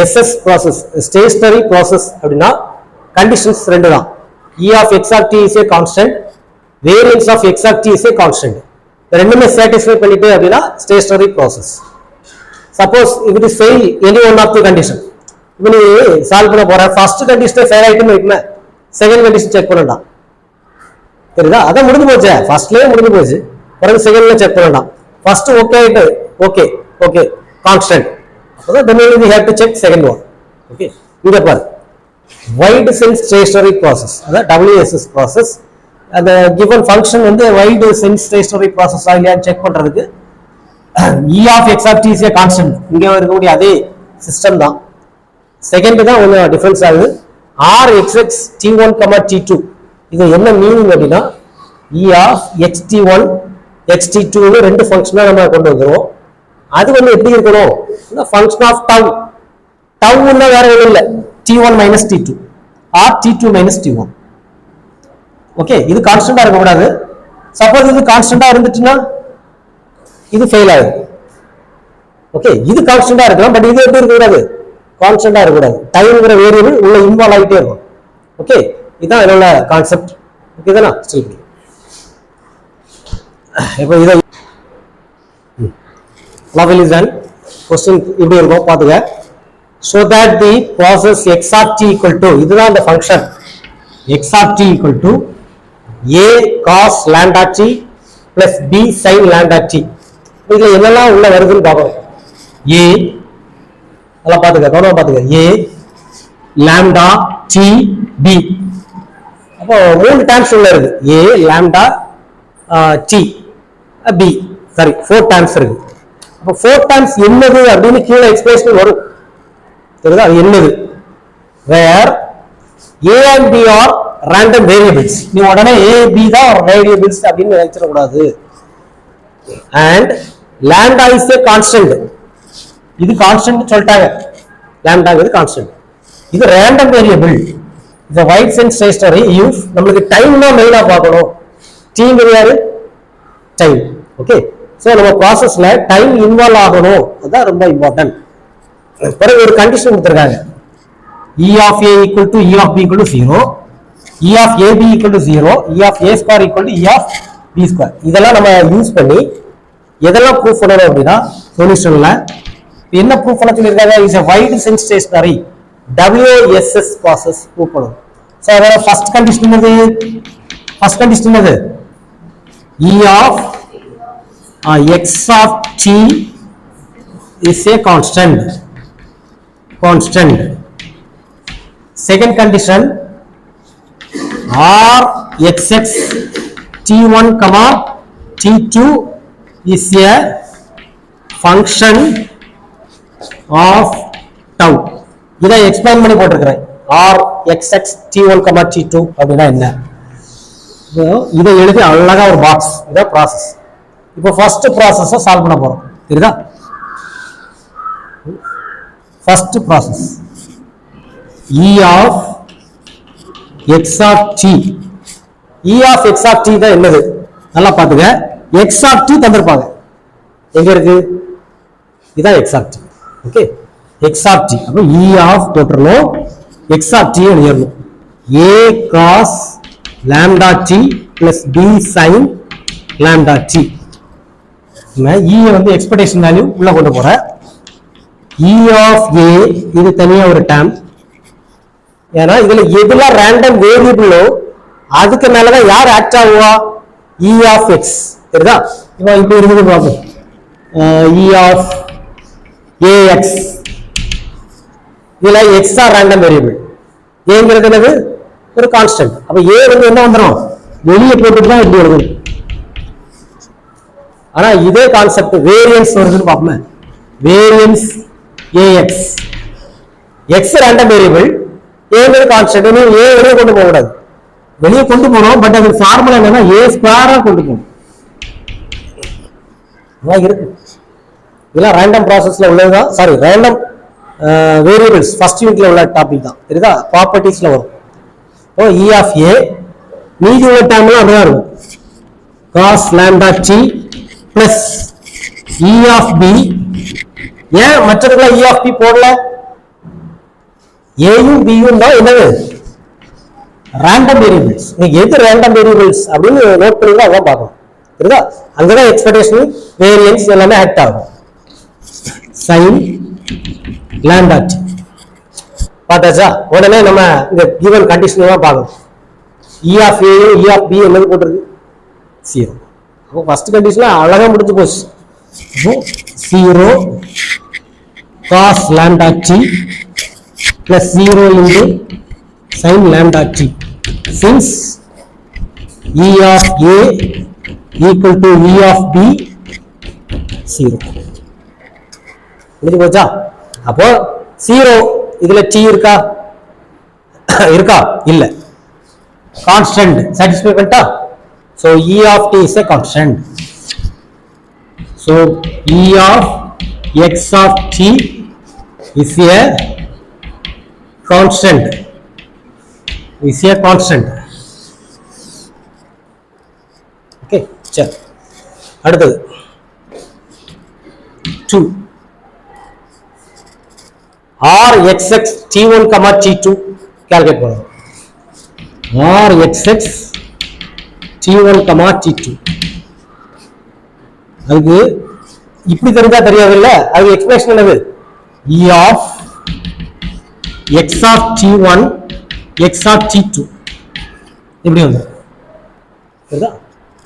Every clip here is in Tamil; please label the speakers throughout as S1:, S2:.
S1: SS ப்ராசஸ் ஸ்டேஷனரி ப்ராசஸ் அப்படின்னா கண்டிஷன்ஸ் ரெண்டு தான். E of x of t is a constant, variance of x of t is a constant. ரெண்டுமே satisfy பண்ணிட்டு அப்படின்னா stationary process. Suppose if it is fail any one of the condition, இப்போ நீ சால்வ் பண்ண போற ஃபர்ஸ்ட் கண்டிஷன் ஃபெயில் ஆயிட்டுன்னு வைக்குமே, செகண்ட் கண்டிஷன் செக் பண்ணலாம். தெரியுதா? அதான் முடிஞ்சு போச்சு, ஃபர்ஸ்ட்லயே முடிஞ்சு போச்சு, பிறகு செகண்ட்ல செக் பண்ணலாம். ஃபர்ஸ்ட் ஓகே ஆயிட்டு ஓகே ஓகே கான்ஸ்டன்ட், அப்பதான் then only we have to check second one. Okay, இங்க பாரு வைட் சென்ஸ் ஸ்டேஷனரி ப்ராசஸ், அதான் WSS ப்ராசஸ். அந்த given ஃபங்க்ஷன் வந்து வைட் சென்ஸ் ஸ்டேஷனரி ப்ராசஸ் இல்லையான்னு செக் பண்றதுக்கு E of x of t is a constant, இங்க இருக்கக்கூடிய அதே சிஸ்டம் தான். செகண்ட் தான் கொஞ்சம் டிஃபரன்ஸ் ஆகுது. Rxx t1, t2 இது என்ன மீனிங் அப்படின்னா E of xt1 xt2 ரெண்டு ஃபங்க்ஷனா நம்ம கொண்டு வந்துருவோம். அது வந்து எப்படி இருக்கணும், ஃபங்க்ஷன் ஆஃப் டவ். டவ்னா வேற ஒன்றும் இல்லை, t1 minus t2 or t2 minus t1. Okay, இது கான்ஸ்டன்டா இருக்கக்கூடாது. சப்போஸ் இது கான்ஸ்டன்டா இருந்துச்சுன்னா இது ஃபெயில் ஆகுது. ஓகே, இது கான்ஸ்டன்டா இருக்கலாம், பட் இது எப்படி இருக்கக்கூடாது, கான்ஸ்டன்டா இருக்கக்கூடாது. டைம்ங்கிற வேரியபிள் உள்ள இன்வால்வ் ஆகிட்டே இருக்கும். ஓகே, இதுதான் இதோட கான்செப்ட். ஓகே தானா? சரி, இப்போ இதை level is done. Question இப்படி இருக்கும் பாத்துக்க. So that the process x of t equal to, இதுதான் அந்த function x of t equal to a cos lambda t plus b sin lambda t. இதுல என்னெல்லாம் உள்ள வருதுன்னு பார்க்கணும். a எல்லாம் பாத்துக்க, கவனமா பாத்துக்க. a lambda t b, அப்போ மூணு டைம்ஸ் உள்ள இருக்கு. a lambda t b, sorry 4 times இருக்கு. அப்போ 4 டைம்ஸ் என்னது அப்படின்னு கீழே எக்ஸ்பிரஷன் வரும். தெரியுதா? அது என்னது? வேர் a and b are random variables. நீ உடனே a b தான் வேரியபிள்ஸ் அப்படின்னு நினைச்சிட கூடாது. and lambda is a constant. இது கான்ஸ்டன்ட் சொல்லிட்டாங்க. lambda is constant. இது random variable. இது வைட் சென்ஸ் ஸ்டேஷனரி. யூஸ் நம்மளுக்கு டைம் தான் மெயினா பார்க்கணும். t யாரு? டைம். ஓகே, ஸோ நம்ம ப்ராசஸ்ல டைம் இன்வால்வ் ஆகணும், அதுதான் ரொம்ப இம்பார்ட்டன்ட். பிறகு ஒரு கண்டிஷன் கொடுத்துருக்காங்க. E of a equal to E of b equal to 0, E of ab equal to 0, E of a square equal to E of b square. இதெல்லாம் நம்ம யூஸ் பண்ணி எதெல்லாம் ப்ரூஃப் பண்ணணும் அப்படின்னா சொல்யூஷன்ல என்ன ப்ரூஃப் பண்ண சொல்லியிருக்காங்க, is a wide sense stationary WSS process proof பண்ணணும். ஸோ அதோட ஃபர்ஸ்ட் கண்டிஷன் என்னது? ஃபர்ஸ்ட் கண்டிஷன் என்னது? E of x of t is a constant. Second condition, Rxx t1, t2 is a function of tau. இதை எக்ஸ்பிளைன் பண்ணி போட்டிருக்கிறேன். Rxx t1, t2 அப்படின்னா என்ன, இதை எழுதி அழகா ஒரு பாக்ஸ். இதான் ப்ராசஸ். இப்போ ஃபர்ஸ்ட் ப்ராசஸ் சால்வ் பண்ண போறோம். தெரியுதா? First process E of x of t. E of x of t தான் என்னது? நல்லா பாத்துக்க. x of t தந்திருப்பாங்க. எங்க இருக்கு? இதான் x of t. Okay, x of t. அப்ப E of போட்டுறணும், x of t எழுதிடணும். a cos lambda t plus b sin lambda t. E வந்து எக்ஸ்பெக்டேஷன் வேல்யூ உள்ள கொண்டு போற. E of a இது தனியா ஒரு டேர்ம். ஏன்னா இதுல எதுலாம் ரேண்டம் வேரியபிளோ அதுக்கு மேலதான் யார் ஆக்ட் ஆகுவா? E of x. தெரியுதா? இப்போ இப்ப இருக்குது பார்ப்போம். E of ax, இதுல x ஆர் ரேண்டம் வேரியபிள். ஏங்கிறது என்னது? ஒரு கான்ஸ்டன்ட். அப்ப a வந்து என்ன வந்துடும்? வெளியே போட்டுட்டு தான் இப்படி வருது. ஆனா இதே கான்செப்ட் வேரியன்ஸ் வருதுன்னு பார்ப்போமே. Variance ax, x random variable, a constant. நீ a வெளியே கொண்டு போக கூடாது, வெளியே கொண்டு போகணும். பட் அது ஃபார்முலா என்னன்னா a ஸ்கொயரா கொண்டு போகணும். இருக்கு. இதெல்லாம் ரேண்டம் ப்ராசஸ்ல உள்ளதுதான். சாரி, ரேண்டம் வேரியபிள்ஸ் ஃபர்ஸ்ட் யூனிட்ல உள்ள டாபிக் தான். தெரியுதா? ப்ராப்பர்ட்டிஸ்ல வரும். ஓ E of a மீதி உள்ள டேர்ம்லாம் அப்படிதான் இருக்கும். cos lambda t plus E of b ஏன் மற்றதுக்குள்ள E of P போடல? ஏயும் பியும் தான் என்னது ரேண்டம் வேரியபிள்ஸ். நீங்க எது ரேண்டம் வேரியபிள்ஸ் அப்படின்னு நோட் பண்ணி அதான் பார்க்கணும். புரியுதா? அங்கதான் எக்ஸ்பெக்டேஷன் வேரியன்ஸ் எல்லாமே ஆக்ட் ஆகும். சைன் லாம்டா டி பார்த்தாச்சா? உடனே நம்ம இந்த given கண்டிஷன் தான் பார்க்கணும். E of A E of B என்னது போட்டிருக்கு? 0. அப்போ ஃபர்ஸ்ட் கண்டிஷன்ல அழகா முடிஞ்சு போச்சு. 0 cos lambda t plus 0 into sin lambda t since E of A equal to E of B 0. முடிஞ்சு போச்சா? அப்போ 0 இதுல t இருக்கா? இருக்கா? இல்ல. கான்ஸ்டன்ட் சாட்டிஸ்ஃபை பண்ணிட்டா? So E of t is a constant. So E of x of t is a constant. Is a constant. Okay, சரி. அடுத்தது 2 R xx t1 t2 calculate பண்ணுங்க. R xx t1 t2 அதுக்கு இப்படி தெரிஞ்சா தெரியாது இல்ல, அது எக்ஸ்பிரஷன் என்னது? E of x of t1 x of t2 இப்படி வந்து சரிதா?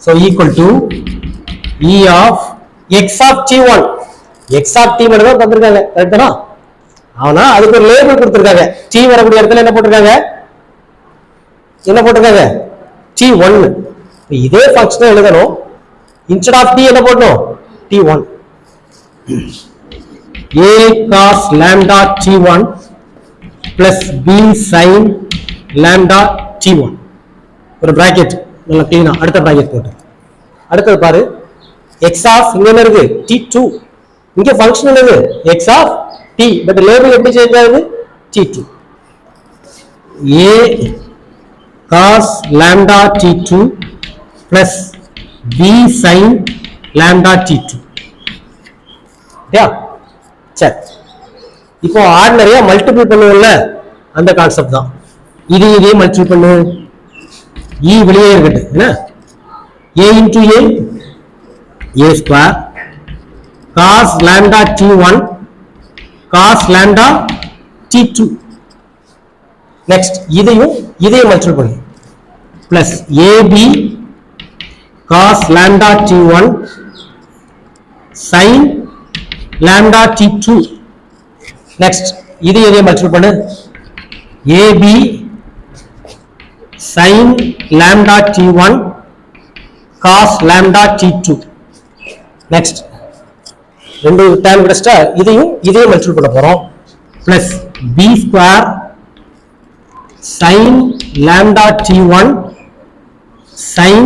S1: so equal to E of x of t1 x of t மட்டும் தான் தந்திருக்காங்க கரெக்ட்டா? ஆனா அதுக்கு ஒரு லேபிள் கொடுத்திருக்காங்க. t வரக்கூடிய இடத்துல என்ன போட்டிருக்காங்க? என்ன போட்டிருக்காங்க? t1. இதே ஃபங்க்ஷனை எழுதணும். இன்ஸ்டெட் ஆஃப் t என்ன போடணும்? t1. a cos lambda t1 plus b sin lambda t1 ஒரு பிராக்கெட் நல்ல கிளீனா அடுத்த பிராக்கெட் போட்டு அடுத்தது பாரு x ஆஃப் இங்க என்ன இருக்கு? t2. இங்க ஃபங்க்ஷன் என்னது? x of t but label எப்படி சேஞ்ச் ஆகுது? t2. a cos lambda t2 plus b sin lambda t2. யா சரி. இப்போ ஆர்டினரியா மல்டிபிள் பண்ணுவோம்ல அந்த கான்செப்ட் தான். இதே மல்டிபிள் பண்ணு. E வெளியே இருக்கட்டு என்ன? a into a square cos lambda t1 cos lambda t2. next இதையும் மல்டிபிள் பண்ணு plus ab cos lambda t1 sin lambda t2. next இதையும் மல்டிபிள் பண்ணு ab sin lambda t1 cos lambda t2. next ரெண்டு டைம் கிடைச்சா இதையும் மல்டிபிள் பண்ண போறோம் plus b square sin lambda t1 sin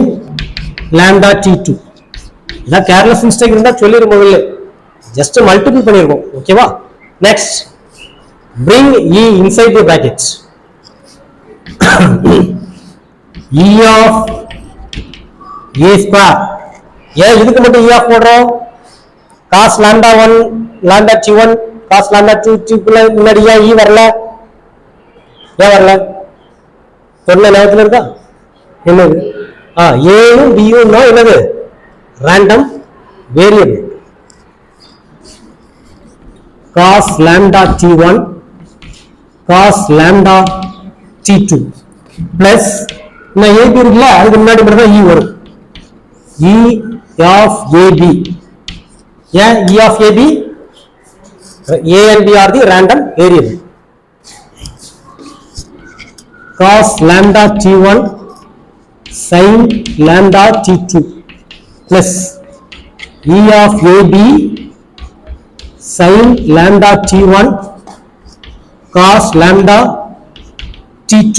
S1: lambda t2. இதான் கேர்லெஸ் மிஸ்டேக் இருந்தா சொல்லிரும் முதல்ல. ஜஸ்ட் மல்டிபிள் பண்ணிருக்கோம். ஓகேவா? Next bring e inside the brackets. E of a square. ஏன் இதுக்கு மட்டும் e of போடுறோம்? cos lambda 1 lambda t1 cos lambda 2 க்குள்ள முன்னாடி ஏன் e வரல? ஏன் வரல? சொன்ன நேரத்துல இருக்கா? என்னது? ஏயும் பியும் தான் என்னது? random variable. cos lambda t1 cos lambda t2 plus இந்த ab இருக்குல்ல அதுக்கு முன்னாடி மட்டும் தான் e வரும். e of ab. ஏன் e of ab? a and b are the random variable. cos lambda t1 sin lambda t2 plus e of ab sin lambda t1 cos lambda t2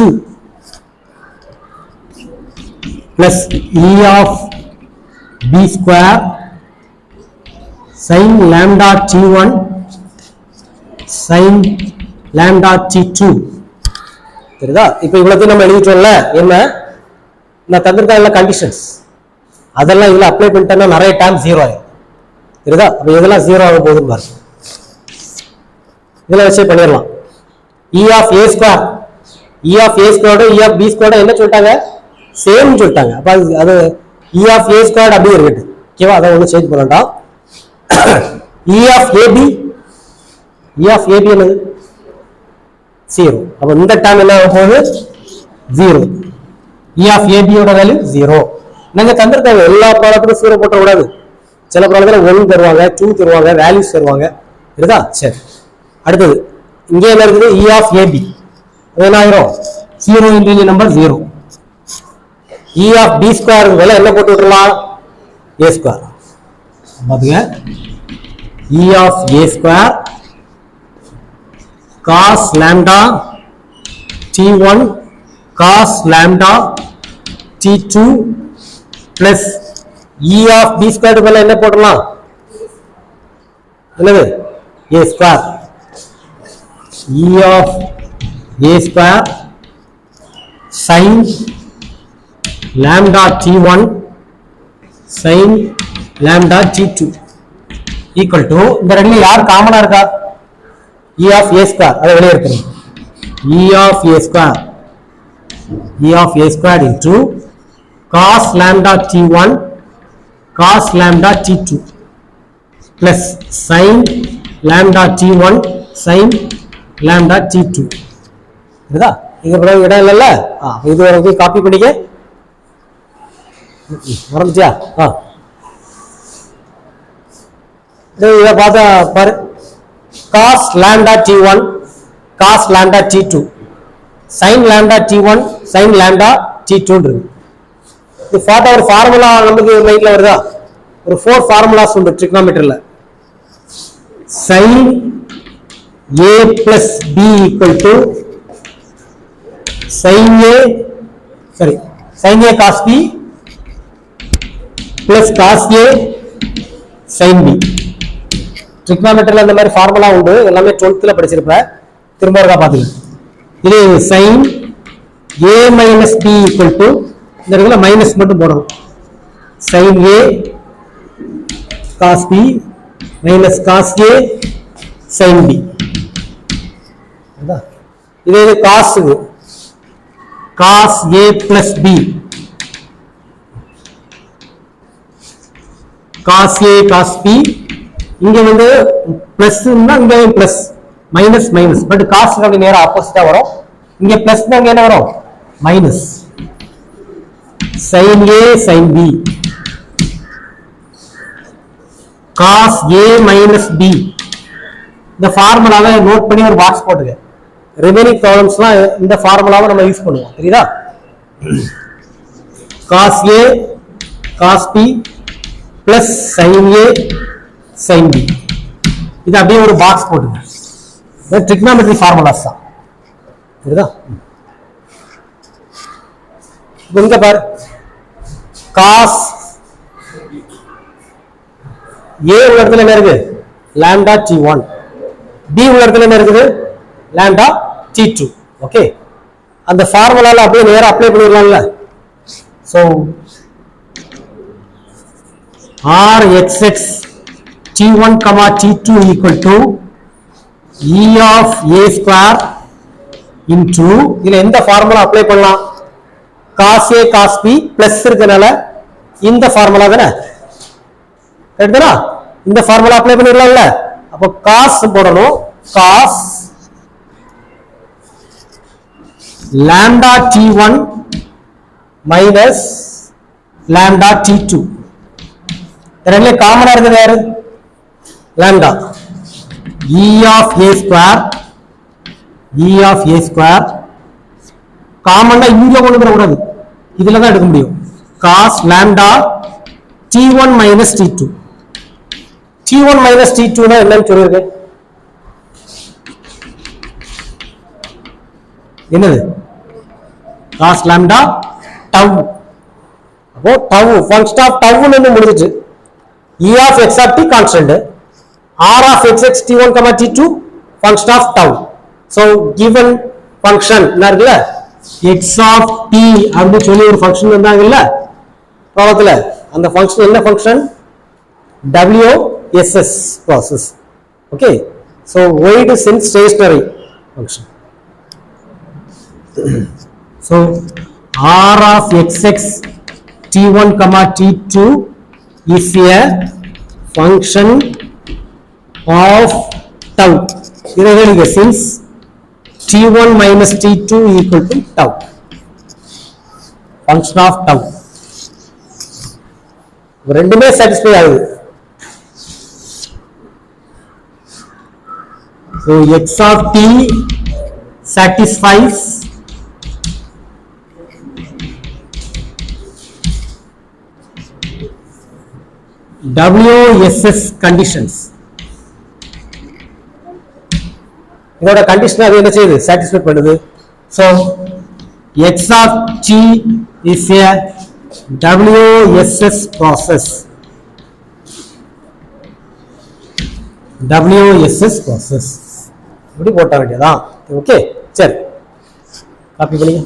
S1: plus e of b square sin lambda t1 sin lambda t2. தெரியுதா? இப்போ இவ்வளவு நம்ம எழுதிட்டோம்ல. என்ன நான் தந்திருக்கேன்ல கண்டிஷன்ஸ் அதெல்லாம் இதுல அப்ளை பண்ணிட்டேன்னா நிறைய டைம் 0 ஆயிடும். தெரியுதா? அப்ப இதெல்லாம் 0 ஆக போகுதுன்னு பாருங்க. இதுல வச்சு பண்ணிடலாம். E of A square E of A squared E of B squared என்ன சொல்லிட்டாங்க, சேம் சொல்லிட்டாங்க. அப்ப அது E of A squared அப்படியே இருக்கட்டும். ஓகேவா, அதை ஒன்றும் சேஞ்ச் பண்ண வேண்டாம். E of AB என்னது 0. அப்ப இந்த டேர்ம் என்ன ஆக போகுது 0. E of AB யோட வேல்யூ 0. நாங்க தந்திருக்காங்க எல்லா ப்ராடக்ட்டுக்கும் 0 போட்ட கூடாது. சில ப்ராடக்ட்ல 1 தருவாங்க, 2 தருவாங்க, வேல்யூஸ் தருவாங்க. இருக்குதா? சரி, அடுத்தது இங்கே என்ன இருக்குது, E of AB என்ன ஆயிரும் 0 into number 0. E of B square வேலை என்ன போட்டு விட்டுறலாம், A ஸ்கொயர். பாத்துங்க, E of A square cos lambda T1 cos lambda T2 plus E of B squared மேல என்ன போடலாம், என்னது A square. E of A square sin lambda T1 sin lambda T2 equal to இந்த ரெண்டுல யார் காமனா இருக்கா, E of A square, அதை வெளியே எடுத்துறோம். E of A square into cos lambda T1 cos lambda T2 plus sin lambda T1 sin lambda T2. இதுதா இங்க பிறகு இடம் இல்லைல்ல, இது வரைக்கும் காப்பி பண்ணிக்க மறந்துட்டியா. இதை பார்த்தா பாரு, cos lambda T1 cos lambda T2 sin lambda T1 sin lambda T2 இருக்கு. இது பார்த்தா ஒரு ஃபார்முலா நமக்கு மைண்ட்ல வருதா, ஒரு 4 ஃபார்முலாஸ் உண்டு ட்ரிக்னாமெட்ரில. sin A plus B equal to sin A cos B plus cos A sin B. ட்ரிக்னாமெட்ரில இந்த மாதிரி ஃபார்முலா உண்டு, எல்லாமே 12th ல படிச்சிருப்ப, திரும்ப இருக்கா பாத்துங்க. இது sin A minus B equal to இந்த இடத்துல மைனஸ் மட்டும் போடணும், sin A cos B minus cos A sin B. இது cos A plus B cos A cos B. இங்க வந்து பிளஸ் இங்க plus minus minus, but cos நேரா ஆப்போசிட்டா வரும். இங்க பிளஸ் அங்க என்ன வரும், minus. sin A sin B cos A minus B. இந்த ஃபார்முலாவை நோட் பண்ணி ஒரு பாக்ஸ் போட்டுங்க. ரிமைனிங் ப்ராப்ளம்ஸ்லாம் இந்த ஃபார்முலாவை நம்ம யூஸ் பண்ணுவோம், தெரியுதா. cos A cos B plus sin A sin B. இது அப்படியே ஒரு பாக்ஸ் போட்டுங்க. ட்ரிக்னாமெட்ரி ஃபார்முலாஸ் தான், புரியுதா. இங்க பாரு, cos A உள்ள இடத்துல என்ன இருக்கு, lambda T1. B உள்ள இடத்துல என்ன இருக்குது, lambda T2. ஓகே, அந்த ஃபார்முலால அப்படியே நேரா அப்ளை பண்ணிடலாம்ல. So Rxx T1 T2 equal to E of A square into இதுல எந்த ஃபார்முலா அப்ளை பண்ணலாம், cos A cos B plus இருக்கனால இந்த ஃபார்முலா தானே, கரெக்ட்டா. இந்த ஃபார்முலா அப்ளை பண்ணிடலாம்ல. அப்ப cos போடணும், cos lambda T1 minus lambda T2. ரெண்டுல காமனா இருக்குது யாரு, lambda. E of A square காமன்னா இங்க கொண்டு வர கூடாது, இதுல தான் எடுக்க முடியும். cos lambda T1 minus T2. T1 minus T2 னா என்னன்னு சொல்லிருக்கேன், என்னது, cos lambda tau. அப்போ tau function of tau ன்னு முடிஞ்சிச்சு. E of x of t constant, R of xx T1 T2 function of tau. So given function என்ன இருக்குல்ல, x of t அப்படின்னு சொல்லி ஒரு ஃபங்க்ஷன் வந்தாங்கல்ல ப்ராப்ளத்துல, அந்த ஃபங்க்ஷன் என்ன function, WSS process. Okay, So void is in stationary function. So R of xx t1 comma t2 is a function of tau. Since t1 minus t2 equal to tau, function of tau. ரெண்டுமே satisfy ஆகுது. So x of t satisfies WSS conditions. இதோட கண்டிஷன் அது என்ன செய்யுது? சாட்டிஸ்ஃபை பண்ணுது. So x of t is a WSS process. WSS process. இப்படி போட்ட வேண்டியதா? ஓகே, சரி காப்பி பண்ணிங்க.